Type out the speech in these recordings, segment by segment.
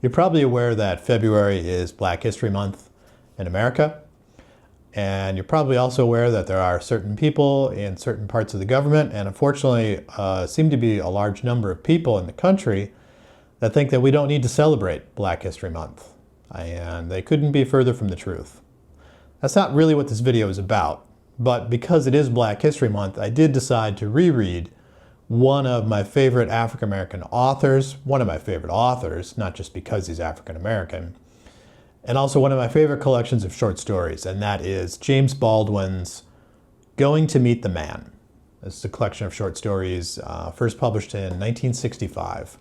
You're probably aware that February is Black History Month in America. And you're probably also aware that there are certain people in certain parts of the government, and unfortunately seem to be a large number of people in the country that think that we don't need to celebrate Black History Month. And they couldn't be further from the truth. That's not really what this video is about, but because it is Black History Month, I did decide to reread one of my favorite African-American authors, not just because he's African-American, and also one of my favorite collections of short stories, and that is James Baldwin's Going to Meet the Man. This is a collection of short stories first published in 1965.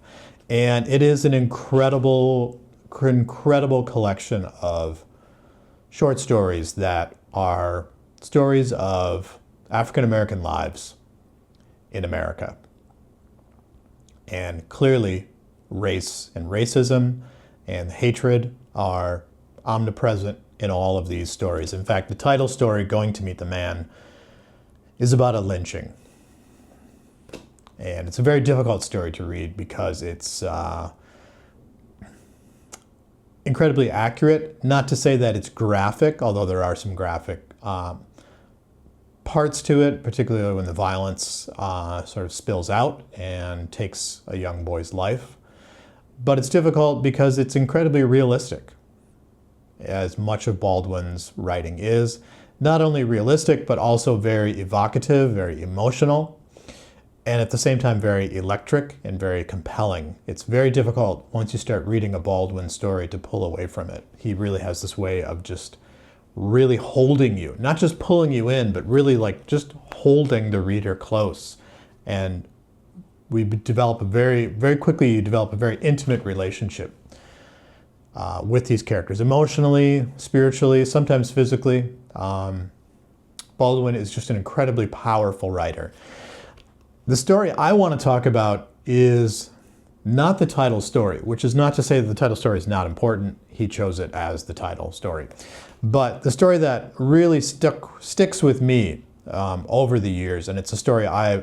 And it is an incredible collection of short stories that are stories of African-American lives in America. And clearly, race and racism and hatred are omnipresent in all of these stories. In fact, the title story, Going to Meet the Man, is about a lynching. And it's a very difficult story to read because it's incredibly accurate. Not to say that it's graphic, although there are some graphic parts to it, particularly when the violence sort of spills out and takes a young boy's life. But it's difficult because it's incredibly realistic, as much of Baldwin's writing is. Not only realistic, but also very evocative, very emotional, and at the same time very electric and very compelling. It's very difficult once you start reading a Baldwin story to pull away from it. He really has this way of just really holding you, not just pulling you in, but really like just holding the reader close. And we develop very quickly, you develop a very intimate relationship with these characters, emotionally, spiritually, sometimes physically. Baldwin is just an incredibly powerful writer. The story I want to talk about is not the title story, which is not to say that the title story is not important. He chose it as the title story. But the story that really sticks with me over the years, and it's a story I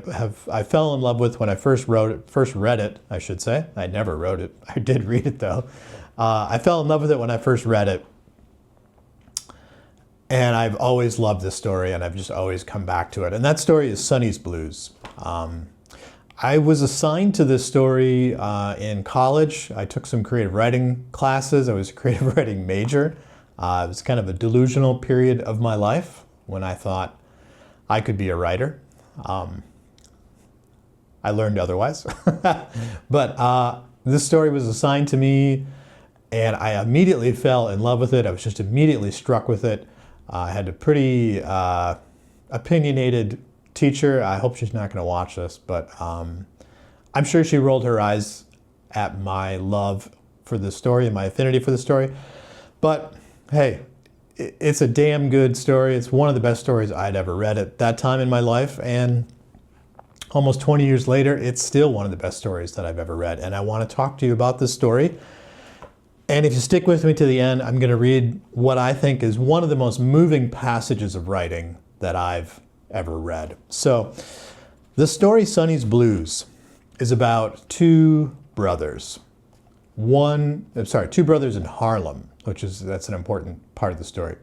fell in love with when I first read it, I should say. I never wrote it. I did read it though. I fell in love with it when I first read it. And I've always loved this story, and I've just always come back to it. And that story is Sonny's Blues. I was assigned to this story in college. I took some creative writing classes. I was a creative writing major. It was kind of a delusional period of my life when I thought I could be a writer. I learned otherwise. But this story was assigned to me, and I immediately fell in love with it. I was just immediately struck with it. I had a pretty opinionated teacher. I hope she's not going to watch this, but I'm sure she rolled her eyes at my love for the story and my affinity for the story. But hey, it's a damn good story. It's one of the best stories I'd ever read at that time in my life. And almost 20 years later, it's still one of the best stories that I've ever read. And I want to talk to you about this story. And if you stick with me to the end, I'm going to read what I think is one of the most moving passages of writing that I've ever read. So, the story Sonny's Blues is about two brothers. Two brothers in Harlem, that's an important part of the story.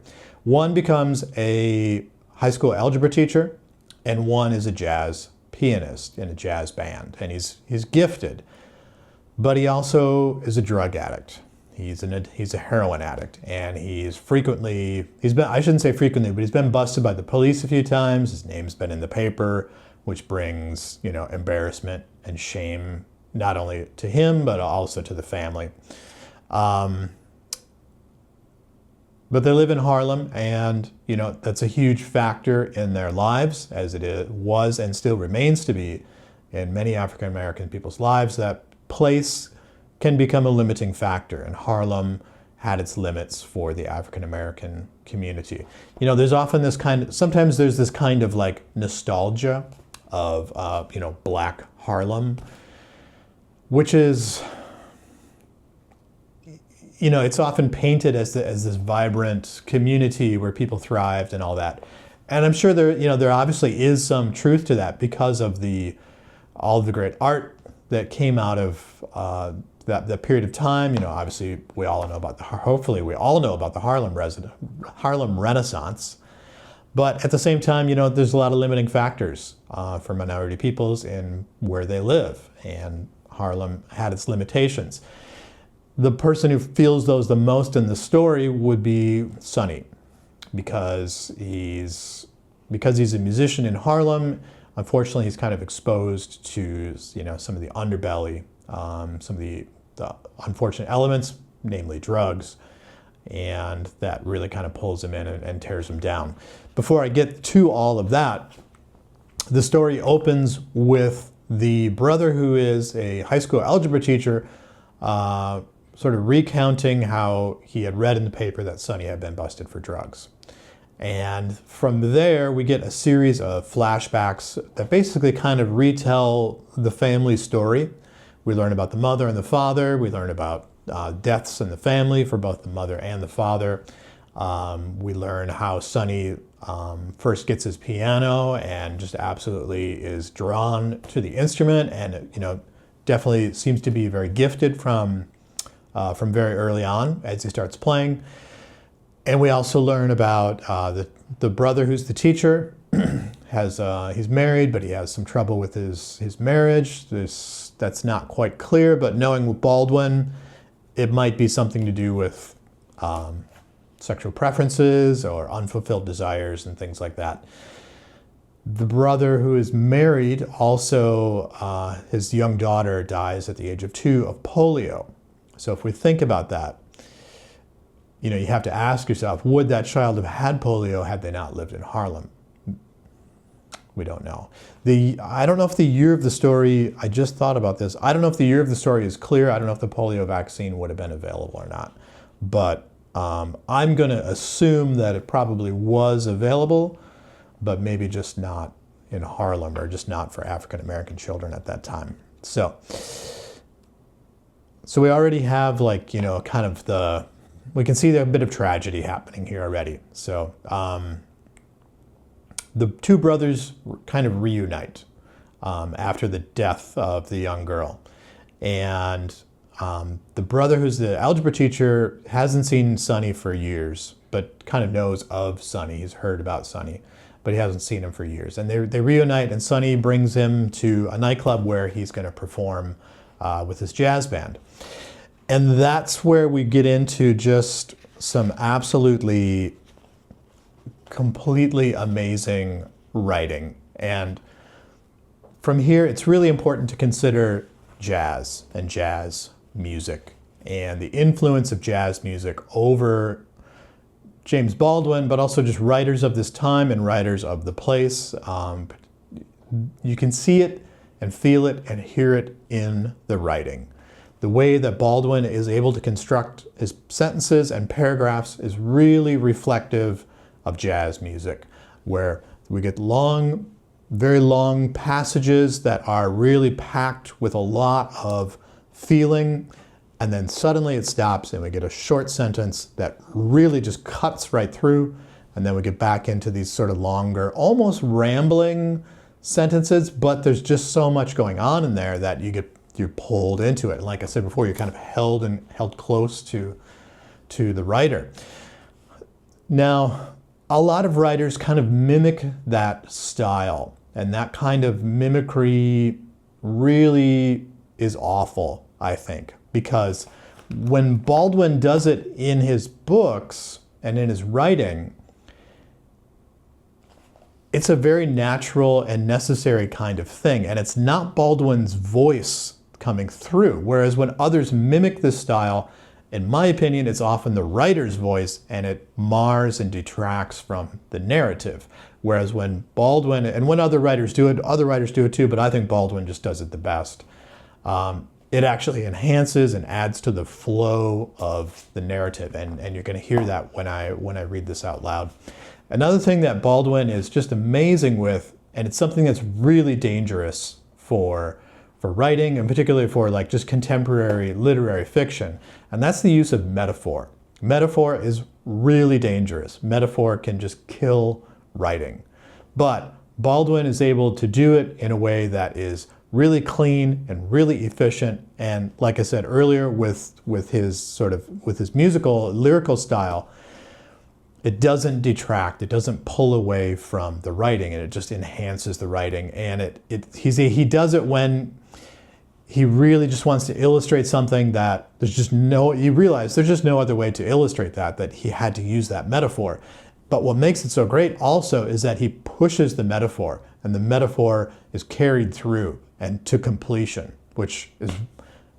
One becomes a high school algebra teacher, and one is a jazz pianist in a jazz band. And he's gifted, but he also is a drug addict. He's a heroin addict, and I shouldn't say frequently, but he's been busted by the police a few times. His name's been in the paper, which brings, embarrassment and shame, not only to him, but also to the family. But they live in Harlem, and, that's a huge factor in their lives, as was and still remains to be in many African-American people's lives. That place can become a limiting factor, and Harlem had its limits for the African-American community. There's often sometimes there's this kind of like nostalgia of, Black Harlem, which is, it's often painted as this vibrant community where people thrived and all that. And I'm sure there obviously is some truth to that because of all of the great art that came out of that period of time, obviously we all know about hopefully we all know about the Harlem Renaissance. But at the same time, there's a lot of limiting factors for minority peoples in where they live, and Harlem had its limitations. The person who feels those the most in the story would be Sonny, because he's a musician in Harlem. Unfortunately, he's kind of exposed to some of the underbelly, some of the unfortunate elements, namely drugs, and that really kind of pulls him in and tears him down. Before I get to all of that, the story opens with the brother, who is a high school algebra teacher, sort of recounting how he had read in the paper that Sonny had been busted for drugs. And from there, we get a series of flashbacks that basically kind of retell the family story. We learn about the mother and the father. We learn about deaths in the family for both the mother and the father. We learn how Sonny first gets his piano and just absolutely is drawn to the instrument, and definitely seems to be very gifted from very early on as he starts playing. And we also learn about the brother who's the teacher. He's married, but he has some trouble with his marriage. That's not quite clear, but knowing with Baldwin, it might be something to do with sexual preferences or unfulfilled desires and things like that. The brother who is married also, his young daughter dies at the age of 2 of polio. So if we think about that, you have to ask yourself, would that child have had polio had they not lived in Harlem? We don't know. I don't know if the year of the story, I just thought about this, I don't know if the year of the story is clear. I don't know if the polio vaccine would have been available or not. But I'm going to assume that it probably was available, but maybe just not in Harlem, or just not for African American children at that time. So we already have kind of we can see a bit of tragedy happening here already. So the two brothers kind of reunite after the death of the young girl. And the brother who's the algebra teacher hasn't seen Sonny for years, but kind of knows of Sonny. He's heard about Sonny, but he hasn't seen him for years. And they reunite, and Sonny brings him to a nightclub where he's going to perform with his jazz band. And that's where we get into just some absolutely, completely amazing writing. And from here, it's really important to consider jazz and jazz music and the influence of jazz music over James Baldwin, but also just writers of this time and writers of the place. You can see it and feel it and hear it in the writing. The way that Baldwin is able to construct his sentences and paragraphs is really reflective of jazz music, where we get long, very long passages that are really packed with a lot of feeling, and then suddenly it stops and we get a short sentence that really just cuts right through, and then we get back into these sort of longer, almost rambling sentences, but there's just so much going on in there that you're pulled into it. And like I said before, you're kind of held close to the writer. Now, a lot of writers kind of mimic that style, and that kind of mimicry really is awful, I think, because when Baldwin does it in his books and in his writing, it's a very natural and necessary kind of thing, and it's not Baldwin's voice coming through. Whereas when others mimic this style, in my opinion, it's often the writer's voice, and it mars and detracts from the narrative. Whereas when Baldwin, and when other writers do it too, but I think Baldwin just does it the best. It actually enhances and adds to the flow of the narrative, and you're going to hear that when I read this out loud. Another thing that Baldwin is just amazing with, and it's something that's really dangerous for writing, and particularly for like just contemporary literary fiction, and that's the use of metaphor. Metaphor is really dangerous. Metaphor can just kill writing. But Baldwin is able to do it in a way that is really clean and really efficient And like I said earlier, with his musical lyrical style, it doesn't detract, it doesn't pull away from the writing, and it just enhances the writing. And he does it when he really just wants to illustrate something that you realize there's just no other way to illustrate that he had to use that metaphor. But what makes it so great also is that he pushes the metaphor, and the metaphor is carried through and to completion, which is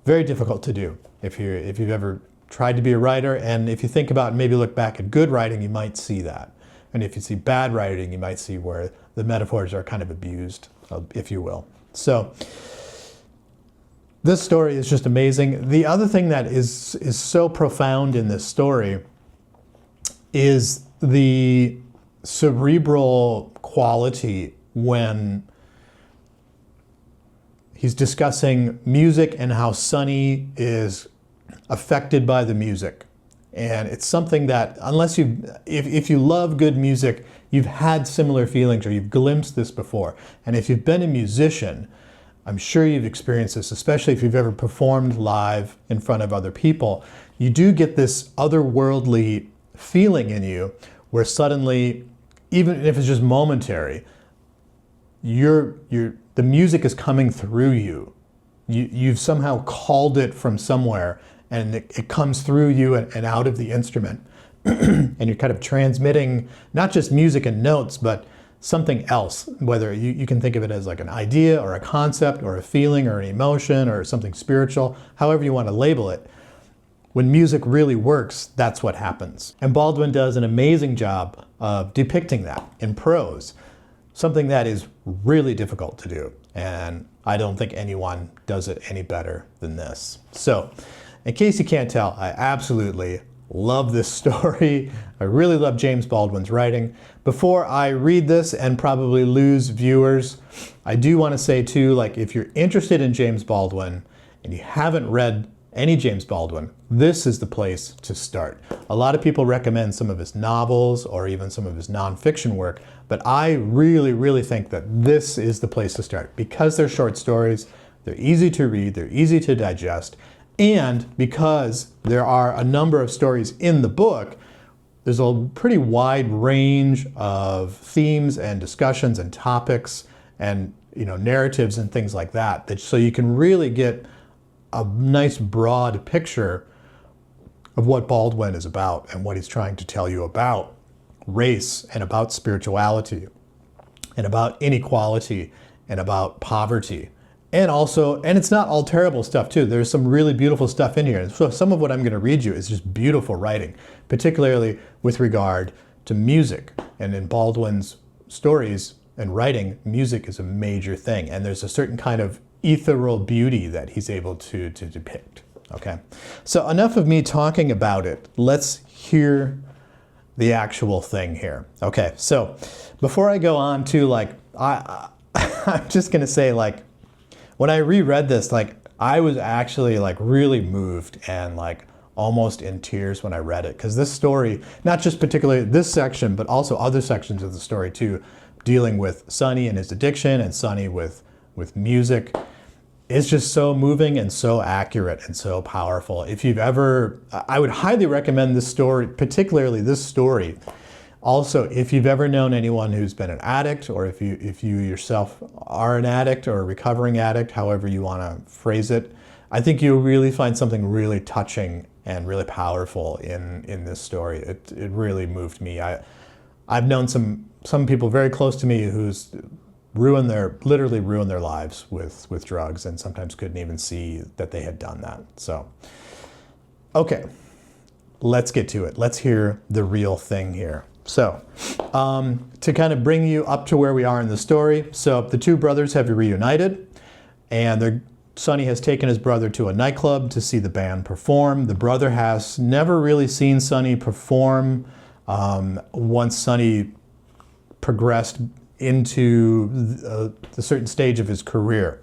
very difficult to do if you've ever tried to be a writer. And if you think about, maybe look back at good writing, you might see that. And if you see bad writing, you might see where the metaphors are kind of abused, if you will. So this story is just amazing. The other thing that is so profound in this story is the cerebral quality when he's discussing music and how Sonny is affected by the music. And it's something that, if you love good music, you've had similar feelings or you've glimpsed this before. And if you've been a musician, I'm sure you've experienced this, especially if you've ever performed live in front of other people. You do get this otherworldly feeling in you where suddenly, even if it's just momentary, the music is coming through you. You've somehow called it from somewhere, and it comes through you and out of the instrument. And you're kind of transmitting not just music and notes, but something else, whether you can think of it as like an idea or a concept or a feeling or an emotion or something spiritual, however you want to label it. When music really works, that's what happens. And Baldwin does an amazing job of depicting that in prose, something that is really difficult to do. And I don't think anyone does it any better than this. So, in case you can't tell, I absolutely love this story. I really love James Baldwin's writing. Before I read this and probably lose viewers, I do want to say too, like, if you're interested in James Baldwin and you haven't read any James Baldwin, this is the place to start. A lot of people recommend some of his novels or even some of his nonfiction work, but I really, really think that this is the place to start because they're short stories, they're easy to read, they're easy to digest, and because there are a number of stories in the book, there's a pretty wide range of themes and discussions and topics and narratives and things like that, so you can really get a nice broad picture of what Baldwin is about and what he's trying to tell you about race and about spirituality and about inequality and about poverty. And it's not all terrible stuff too. There's some really beautiful stuff in here. So some of what I'm going to read you is just beautiful writing, particularly with regard to music. And in Baldwin's stories and writing, music is a major thing. And there's a certain kind of ethereal beauty that he's able to depict. Okay, so enough of me talking about it. Let's hear the actual thing here. Okay, so before I go on to I'm just gonna say, when I reread this, I was actually really moved and almost in tears when I read it, because this story, not just particularly this section, but also other sections of the story too, dealing with Sonny and his addiction and Sonny with music, is just so moving and so accurate and so powerful. I would highly recommend this story, particularly this story. Also, if you've ever known anyone who's been an addict, or if you yourself are an addict or a recovering addict, however you want to phrase it, I think you'll really find something really touching and really powerful in this story. It really moved me. I've known some people very close to me who's literally ruined their lives with drugs, and sometimes couldn't even see that they had done that. So, okay, let's get to it. Let's hear the real thing here. So, to kind of bring you up to where we are in the story, so the two brothers have reunited, and Sonny has taken his brother to a nightclub to see the band perform. The brother has never really seen Sonny perform once Sonny progressed into the certain stage of his career.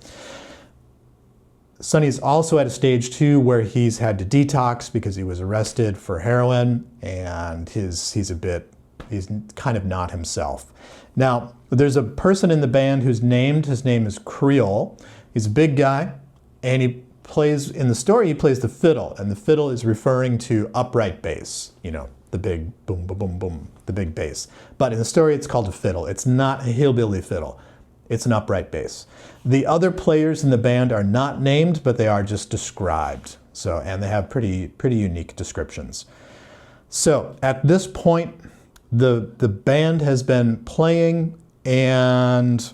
Sonny's also at a stage too where he's had to detox because he was arrested for heroin, and he's kind of not himself. Now, there's a person in the band his name is Creole. He's a big guy, and he plays, in the story, he plays the fiddle, and the fiddle is referring to upright bass, you know, the big boom, boom, boom, boom, the big bass. But in the story, it's called a fiddle. It's not a hillbilly fiddle. It's an upright bass. The other players in the band are not named, but they are just described. So, and they have pretty unique descriptions. So at this point, the band has been playing, and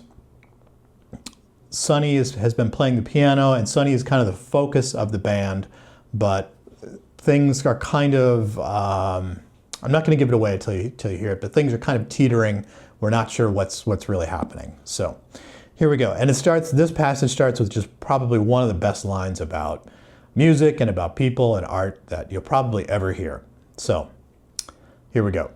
Sonny has been playing the piano, and Sonny is kind of the focus of the band, but things are kind of, I'm not going to give it away until you hear it, but things are kind of teetering. We're not sure what's really happening. So here we go. And this passage starts with just probably one of the best lines about music and about people and art that you'll probably ever hear. So here we go.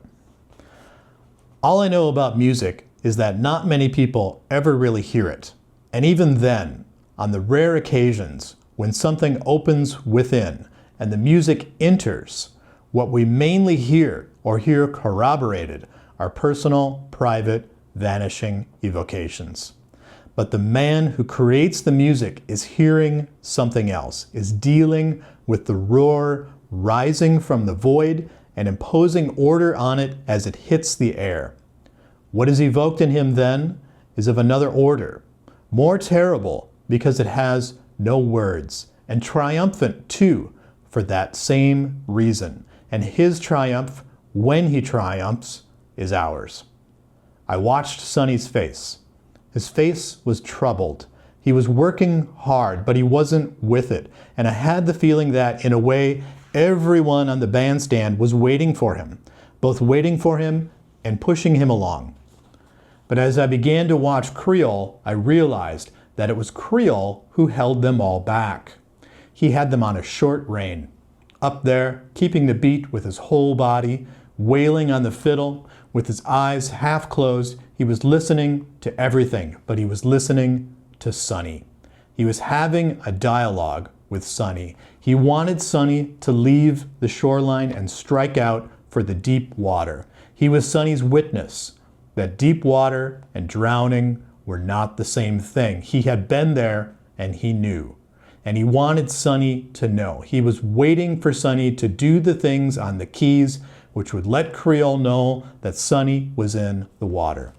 All I know about music is that not many people ever really hear it. And even then, on the rare occasions when something opens within and the music enters, what we mainly hear or hear corroborated are personal, private, vanishing evocations. But the man who creates the music is hearing something else, is dealing with the roar rising from the void and imposing order on it as it hits the air. What is evoked in him then is of another order, more terrible because it has no words, and triumphant too for that same reason. And his triumph, when he triumphs, is ours. I watched Sonny's face. His face was troubled. He was working hard, but he wasn't with it. And I had the feeling that, in a way, everyone on the bandstand was waiting for him, both waiting for him and pushing him along. But as I began to watch Creole, I realized that it was Creole who held them all back. He had them on a short rein, up there, keeping the beat with his whole body, wailing on the fiddle, with his eyes half closed. He was listening to everything, but he was listening to Sonny. He was having a dialogue with Sonny. He wanted Sonny to leave the shoreline and strike out for the deep water. He was Sonny's witness that deep water and drowning were not the same thing. He had been there and he knew. And he wanted Sonny to know. He was waiting for Sonny to do the things on the keys which would let Creole know that Sonny was in the water.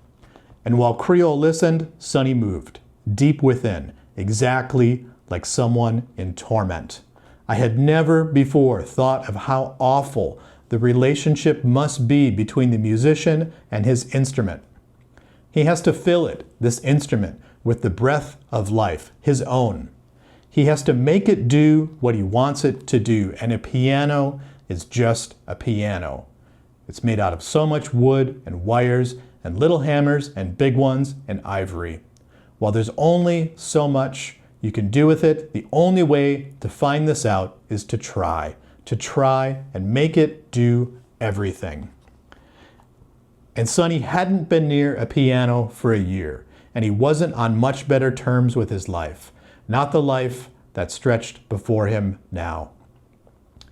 And while Creole listened, Sonny moved, deep within, exactly like someone in torment. I had never before thought of how awful the relationship must be between the musician and his instrument. He has to fill it, this instrument, with the breath of life, his own. He has to make it do what he wants it to do, and a piano is just a piano. It's made out of so much wood and wires and little hammers and big ones and ivory. While there's only so much you can do with it, the only way to find this out is to try and make it do everything. And Sonny hadn't been near a piano for a year, and he wasn't on much better terms with his life, not the life that stretched before him now.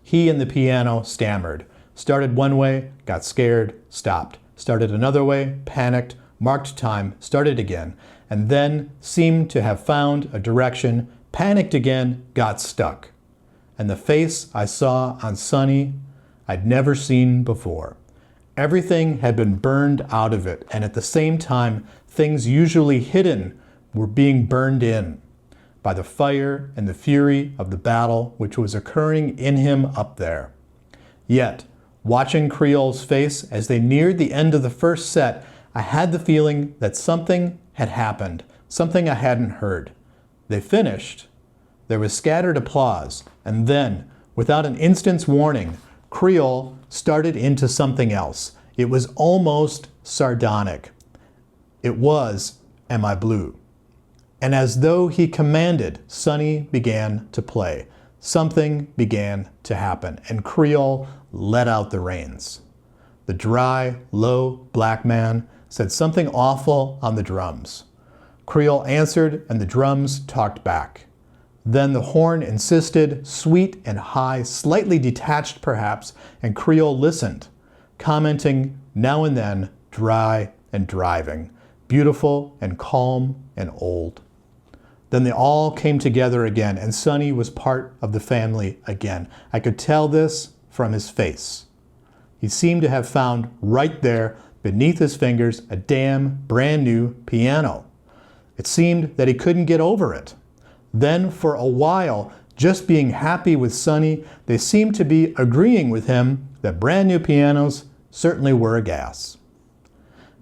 He and the piano stammered, started one way, got scared, stopped, started another way, panicked, marked time, started again, and then seemed to have found a direction, panicked again, got stuck. And the face I saw on Sonny I'd never seen before. Everything had been burned out of it, and at the same time, things usually hidden were being burned in by the fire and the fury of the battle which was occurring in him up there. Yet, watching Creole's face as they neared the end of the first set, I had the feeling that something had happened, something I hadn't heard. They finished. There was scattered applause, and then, without an instant's warning, Creole started into something else. It was almost sardonic. It was, "Am I Blue?" And as though he commanded, Sonny began to play. Something began to happen, and Creole let out the reins. The dry, low black man said something awful on the drums. Creole answered, and the drums talked back. Then the horn insisted, sweet and high, slightly detached perhaps, and Creole listened, commenting now and then, dry and driving, beautiful and calm and old. Then they all came together again, and Sonny was part of the family again. I could tell this from his face. He seemed to have found right there, beneath his fingers, a damn brand new piano. It seemed that he couldn't get over it. Then for a while, just being happy with Sonny, they seemed to be agreeing with him that brand new pianos certainly were a gas.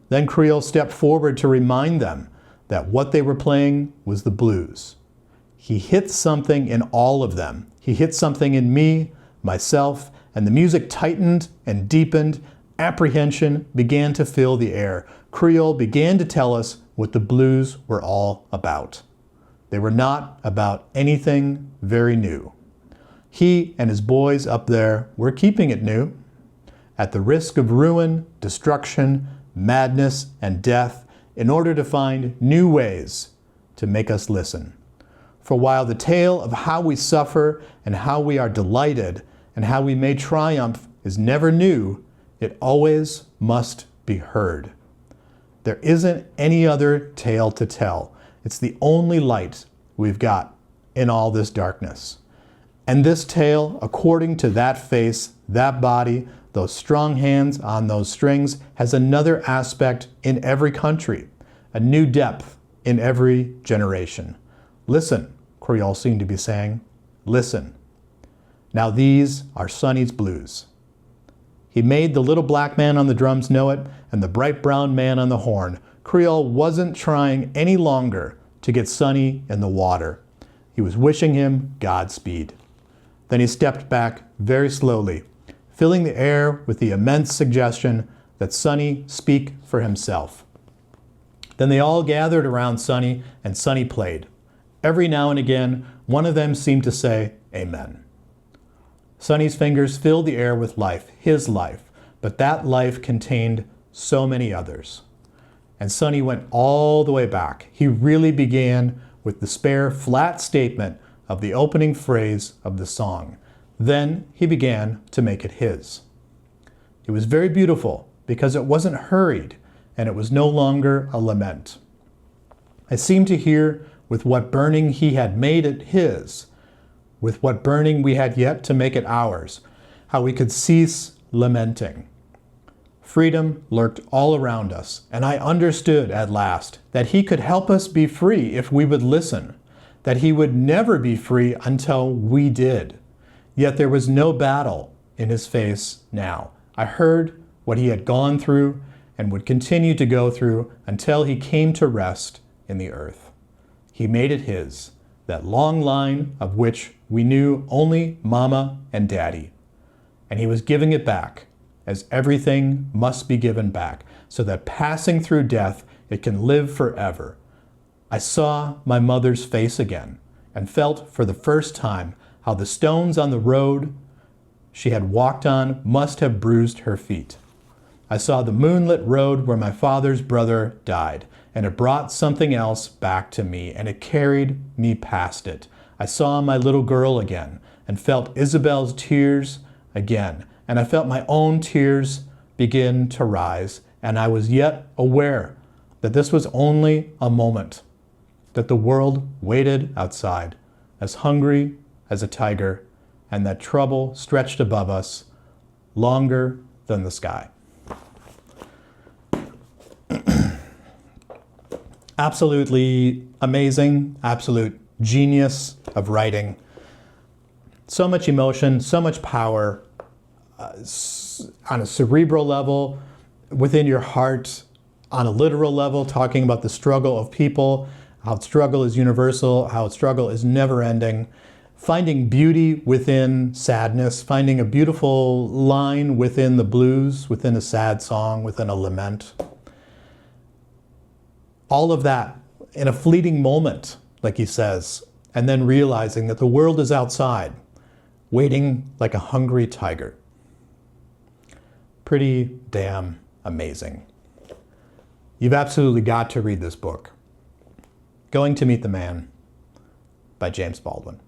Then Creole stepped forward to remind them that what they were playing was the blues. He hit something in all of them. He hit something in me, myself, and the music tightened and deepened. Apprehension began to fill the air. Creole began to tell us what the blues were all about. They were not about anything very new. He and his boys up there were keeping it new. At the risk of ruin, destruction, madness, and death, in order to find new ways to make us listen. For while the tale of how we suffer and how we are delighted and how we may triumph is never new, it always must be heard. There isn't any other tale to tell. It's the only light we've got in all this darkness. And this tale, according to that face, that body, those strong hands on those strings, has another aspect in every country, a new depth in every generation. Listen, Creole seemed to be saying, listen. Now these are Sonny's blues. He made the little black man on the drums know it and the bright brown man on the horn. Creole wasn't trying any longer to get Sonny in the water. He was wishing him Godspeed. Then he stepped back very slowly, filling the air with the immense suggestion that Sonny speak for himself. Then they all gathered around Sonny, and Sonny played. Every now and again, one of them seemed to say, Amen. Sonny's fingers filled the air with life, his life, but that life contained so many others. And Sonny went all the way back. He really began with the spare, flat statement of the opening phrase of the song. Then he began to make it his. It was very beautiful because it wasn't hurried and it was no longer a lament. I seemed to hear with what burning he had made it his, with what burning we had yet to make it ours, how we could cease lamenting. Freedom lurked all around us, and I understood at last that he could help us be free if we would listen, that he would never be free until we did. Yet there was no battle in his face now. I heard what he had gone through and would continue to go through until he came to rest in the earth. He made it his, that long line of which we knew only Mama and Daddy. And he was giving it back, as everything must be given back, so that passing through death, it can live forever. I saw my mother's face again, and felt for the first time how the stones on the road she had walked on must have bruised her feet. I saw the moonlit road where my father's brother died, and it brought something else back to me, and it carried me past it. I saw my little girl again, and felt Isabel's tears again, and I felt my own tears begin to rise, and I was yet aware that this was only a moment, that the world waited outside, as hungry as a tiger, and that trouble stretched above us longer than the sky. Absolutely amazing, absolute genius of writing. So much emotion, so much power on a cerebral level, within your heart, on a literal level, talking about the struggle of people, how struggle is universal, how struggle is never ending, finding beauty within sadness, finding a beautiful line within the blues, within a sad song, within a lament. All of that in a fleeting moment, like he says, and then realizing that the world is outside, waiting like a hungry tiger. Pretty damn amazing. You've absolutely got to read this book. Going to Meet the Man by James Baldwin.